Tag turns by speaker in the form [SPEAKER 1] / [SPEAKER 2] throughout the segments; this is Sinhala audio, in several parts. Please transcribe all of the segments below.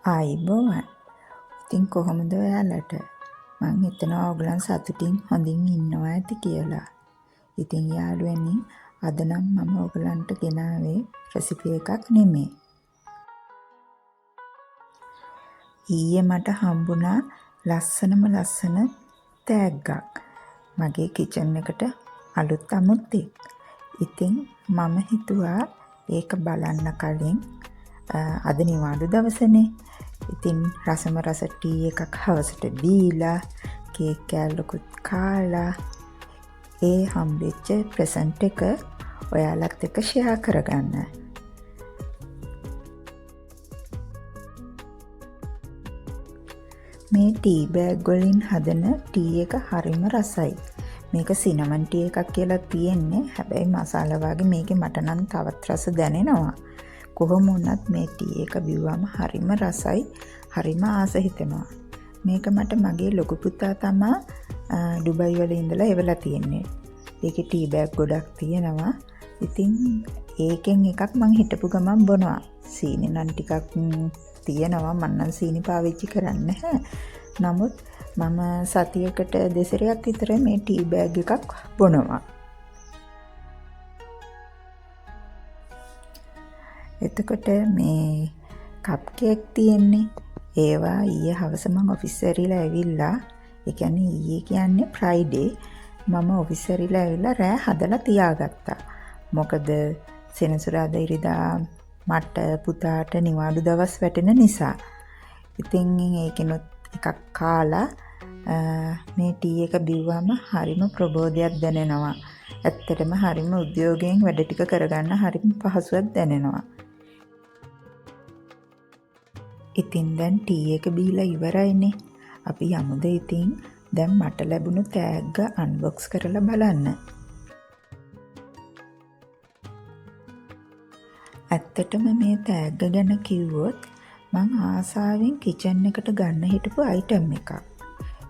[SPEAKER 1] ආයිබෝවන්. ඉතින් කොහොමද ඔයාලට? මං හිතනවා ඔයගලන් සතුටින් හොඳින් ඉන්නවා ඇති කියලා. ඉතින් යාළුවනි, අද නම් මම ඔයගලන්ට ගෙනාවේ රෙසිපි එකක් නෙමෙයි. ඊයේ මට හම්බුණා ලස්සන තෑග්ගක්. මගේ කිචන් එකට අලුත් අමුත්තෙක්. ඉතින් මම හිතුවා ඒක බලන්න කලින් අද නිවාඩු දවසනේ. ඉතින් රසම රස ටී එකක් හවසට බීලා කේක් කෑල්ලකුත් කාලා ඒ හම්බෙච්ච ප්‍රසන්ට් එක ඔයාලත් එක්ක ෂෙයා කරගන්න. මේ ටී බෑග් වලින් හදන ටී එක හරිම රසයි. මේක සිනමන් ටී එකක් කියලා තියෙන්නේ. හැබැයි මසාලා වගේ මේකේ මට නම් තවත් රස දැනෙනවා. කොහොම වුණත් මේ ටී එක බිව්වම හරිම රසයි. හරිම ආස හිතෙනවා. මේක මට මගේ ලොකු පුතා තමා ඩුබයි වල ඉඳලා එවලා තියෙන්නේ. ඒකේ ටී බෑග් ගොඩක් තියෙනවා. ඉතින් ඒකෙන් එකක් මං හිටපු ගමන් බොනවා. සීනි නම් ටිකක් තියෙනවා. මම නම් සීනි පාවිච්චි කරන්නේ නැහැ. නමුත් මම සතියකට දෙසරයක් විතර මේ ටී බෑග් එකක් බොනවා. එතකොට මේ කප් කේක් තියෙන්නේ. ඒවා ඊයේ හවස මම ඔෆිස් ඇරිලා ඇවිල්ලා, ඒ කියන්නේ ඊයේ කියන්නේ ෆ්‍රයිඩේ, මම ඔෆිස් ඇරිලා ඇවිල්ලා රෑ හදලා තියාගත්තා. මොකද සෙනසුරාදා ඉරිදා මට පුතාට නිවාඩු දවස් වැටෙන නිසා. ඉතින් ඒකිනුත් එකක් කාලා මේ ටී එක බිව්වම හරිම ප්‍රබෝධයක් දැනෙනවා. ඇත්තටම හරිම උද්‍යෝගයෙන් වැඩ ටික කරගන්න හරිම පහසුවක් දැනෙනවා. ඉතින් දැන් ටී එක බීලා ඉවරයිනේ. අපි යමුද ඉතින් දැන් මට ලැබුණු තෑග්ග අන්බොක්ස් කරලා බලන්න. ඇත්තටම මේ තෑග්ග ගැන කිව්වොත් මං ආසාවෙන් කිචන් එකට ගන්න හිටපු අයිටම් එකක්.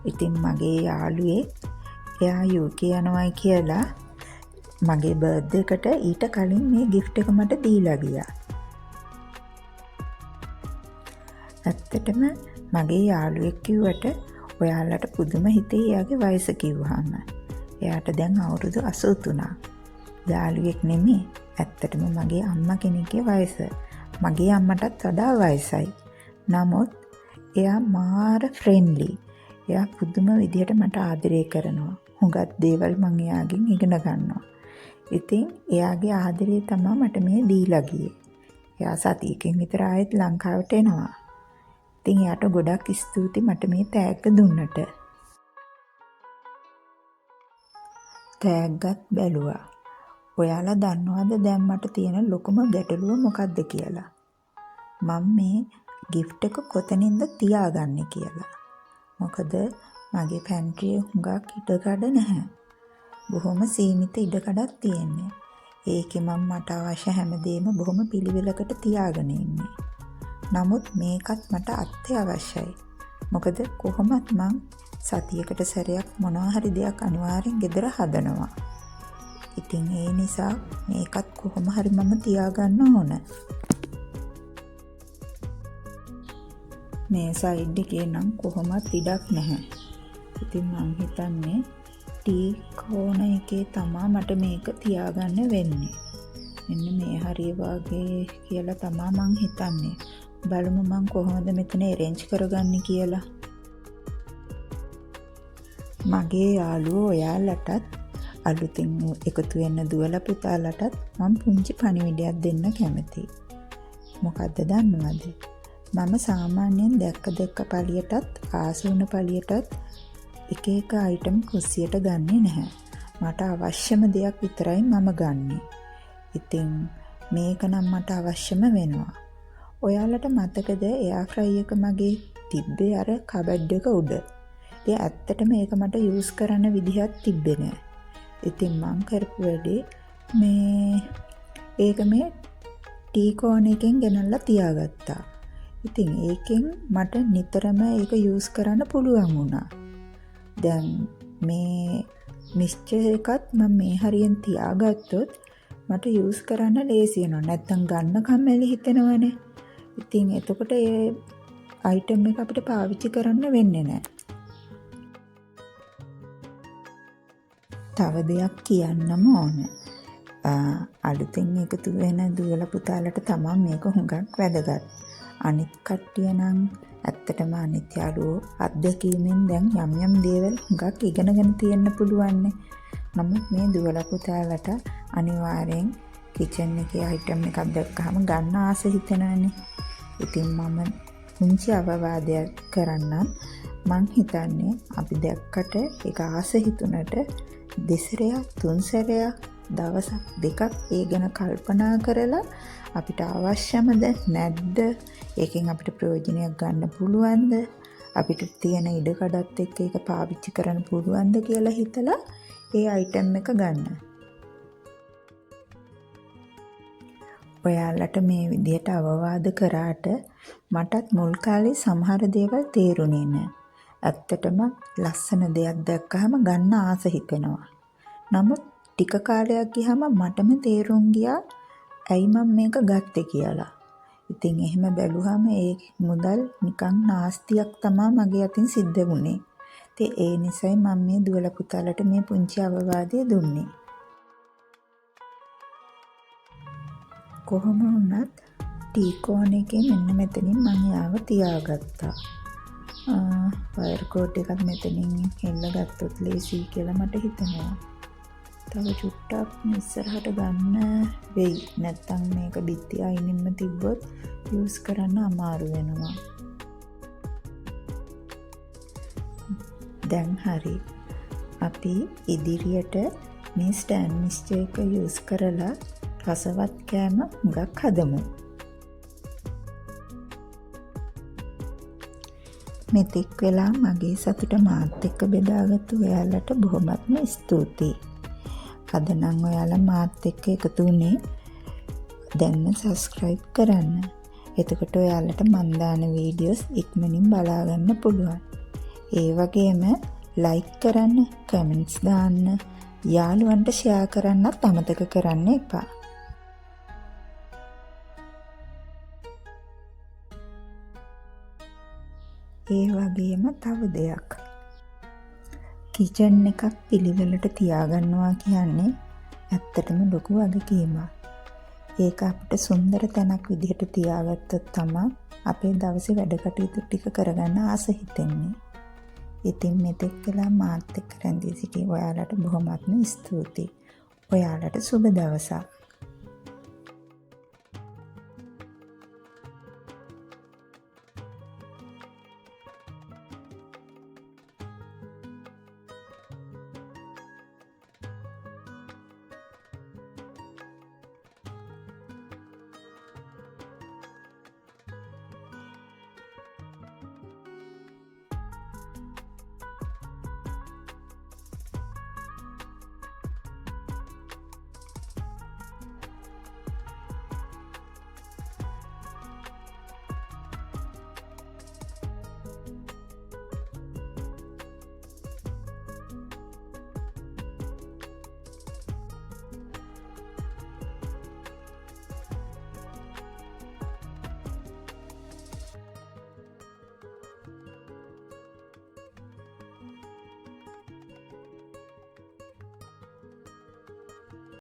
[SPEAKER 1] ඉතින් මගේ යාළුවෙක් එයා UK යනවායි කියලා මගේ බර්ත්ඩේ එකට ඊට කලින් මේ gift එක මට දීලා ගියා. ඇත්තටම මගේ යාළුවෙක් කිව්වට ඔයාලට පුදුම හිතේ එයාගේ වයස කිව්වහම. එයාට දැන් අවුරුදු 83. යාළුවෙක් නෙමෙයි. ඇත්තටම මගේ අම්මා කෙනෙක්ගේ වයස. මගේ අම්මටත් වඩා වයසයි. නමුත් එයා මාර ෆ්‍රෙන්ඩ්ලි. එයා පුදුම විදිහට මට ආදරය කරනවා. හුඟක් දේවල් මං එයාගෙන් ඉගෙන ගන්නවා. ඉතින් එයාගේ ආදරය තමයි මට මේ දීලා ගියේ. එයා සතියකින් විතර ආයෙත් ලංකාවට එනවා. ඉතින් එයාට ගොඩක් ස්තුතියි මට මේ තෑග්ග දුන්නට. තෑග්ගත් බැලුවා. ඔයාලා දන්නවද දැන් මට තියෙන ලොකුම ගැටලුව මොකක්ද කියලා? මම මේ gift එක කොතනින්ද තියාගන්නේ කියලා. මොකද මගේ පැන්ට්‍රියේ හුඟක් ඉඩකඩ නැහැ. බොහොම සීමිත ඉඩකඩක් තියෙන්නේ. ඒකේ මම මට අවශ්‍ය හැමදේම බොහොම පිළිවෙලකට තියාගෙන ඉන්නේ. නමුත් මේකත් මට අත්‍යවශ්‍යයි. මොකද කොහොමත් මං සතියකට සැරයක් මොනවා හරි දෙයක් අනිවාර්යෙන් ගෙදර හදනවා. ඉතින් ඒ නිසා මේකත් කොහොම හරි මම තියාගන්න ඕන. මේ සයිඩ් එකේ නම් කොහොමත් ඉඩක් නැහැ. ඉතින් මං හිතන්නේ ටී කෝන එකේ තමා මට මේක තියාගන්න වෙන්නේ. මෙන්න මේ හරිය වගේ කියලා තමා මං හිතන්නේ. බලමු මං කොහොමද මෙතන arrange කරගන්නේ කියලා. මගේ යාළුවෝ ඔයාලටත් අලුතින් එකතු වෙන්න දුවලා පුතාලටත් මම පුංචි පණිවිඩයක් දෙන්න කැමතියි. මොකද්ද දන්නවද? මම සාමාන්‍යයෙන් දැක්ක පළියටත් ආසුන පළියටත් එක එක අයිටම් කුස්සියට ගන්නෙ නැහැ. මට අවශ්‍යම දෙයක් විතරයි මම ගන්නෙ. ඉතින් මේක නම් මට අවශ්‍යම වෙනවා. ඔයාලට මතකද එයා ෆ්‍රයි එක මගේ තිබ්බේ අර කබඩ් එක උඩ? ඒ ඇත්තටම ඒක මට යූස් කරන්න විදිහක් තිබ්බේ නෑ. ඉතින් මං කරපු වැඩේ ඒක මේ ටී කෝන් එකෙන් ගෙනල්ලා තියාගත්තා. ඉතින් ඒකෙන් මට නිතරම ඒක යූස් කරන්න පුළුවන් වුණා. දැන් මේ මික්ස්චර් එකත් මම මේ හරියෙන් තියාගත්තොත් මට යූස් කරන්න ලේසි වෙනවා. නැත්තම් ගන්න කම්මැලි හිතෙනවනේ. ඉතින් එතකොට අයිටම් එක අපිට පාවිච්චි කරන්න වෙන්නේ නැහැ. තව දෙයක් කියන්නම ඕන. අලුතෙන් එකතු වෙන දුවලා පුතාලට තමයි මේක හුඟක් වැදගත්. අනිත් කට්ටිය නම් ඇත්තටම අනිත් යාළුවෝ අත්දැකීමෙන් දැන් යම් දේවල් හුඟක් ඉගෙනගෙන තියෙන්න පුළුවන්. නමුත් මේ දුවලා පුතාලට අනිවාර්යෙන් කිචන් එකේ අයිටම් එකක් දැක්කහම ගන්න ආස හිතෙනවනේ. ඉතින් මම පුංචි අවවාදයක් කරන්නම්. මං හිතන්නේ අපි දැක්කට ඒක ආස හිතුනට දෙසරයක් තුන්සරයක් දවසක් දෙකක් ඒ ගැන කල්පනා කරලා අපිට අවශ්‍යමද නැද්ද, ඒකෙන් අපිට ප්‍රයෝජනයක් ගන්න පුළුවන්ද, අපිට තියෙන ඉඩකඩත් එක්ක ඒක පාවිච්චි කරන්න පුළුවන්ද කියලා හිතලා ඒ අයිටම් එක ගන්න. ඔයාලට මේ විදිහට අවවාද කරාට මටත් මුල් කාලේ සමහර දේවල් තේරුණේ නැහැ. ඇත්තටම ලස්සන දෙයක් දැක්කහම ගන්න ආස හිතෙනවා. නමුත් ටික කාලයක් ගියාම මටම තේරුම් ගියා ඇයි මම මේක ගත්තේ කියලා. ඉතින් එහෙම බැලුවම ඒ මුදල් නිකන් නාස්තියක් තමයි මගේ අතින් සිද්ධ වුණේ. ඉතින් ඒ නිසයි මම මේ දුවලා පුතාලට මේ පුංචි අවවාදය දුන්නේ. කොහොම වුණත් ටීකෝන් එකේ මෙන්න මෙතනින් මම යාව තියාගත්තා. වයර් කෝඩ් එකක් මෙතනින් හෙල්ල ගත්තොත් ලේසි කියලා මට හිතෙනවා. තව චුට්ටක් ඉස්සරහට ගන්න වෙයි. නැත්තම් මේක බිත්ති අයිනින්ම තිබ්බොත් යූස් කරන්න අමාරු වෙනවා. දැන් හරි. අපි ඉදිරියට මේ ස්ටෑන්ඩ් මික්ස්චර් එක යූස් කරලා රසවත් කෑම හුඟක් හදමු. මෙතෙක් වෙලා මගේ සතුට මාත් එක්ක බෙදාගත්තු ඔයාලට බොහොමත්ම ස්තුතියි. අද නම් ඔයාලා මාත් එක්ක එකතු වුණේ. දැන්ම සබ්ස්ක්‍රයිබ් කරන්න. එතකොට ඔයාලට මන් දාන වීඩියෝස් ඉක්මනින් බලා ගන්න පුළුවන්. ඒ වගේම ලයික් කරන්න, කමෙන්ට්ස් දාන්න, යාළුවන්ට ෂෙයා කරන්නත් අමතක කරන්න එපා. ඒ වගේම තව දෙයක්. කිචන් එකක් පිළිවෙලට තියාගන්නවා කියන්නේ ඇත්තටම ලොකු වගකීමක්. ඒක අපිට සුන්දර තැනක් විදිහට තියාගත්තොත් තමයි අපේ දවසේ වැඩ කටයුතු ටික කරගන්න ආස හිතෙන්නේ. ඉතින් මෙතෙක් වෙලා මාත් එක්ක රැඳී සිටි ඔයාලට බොහොමත්ම ස්තුතියි. ඔයාලට සුබ දවසක්.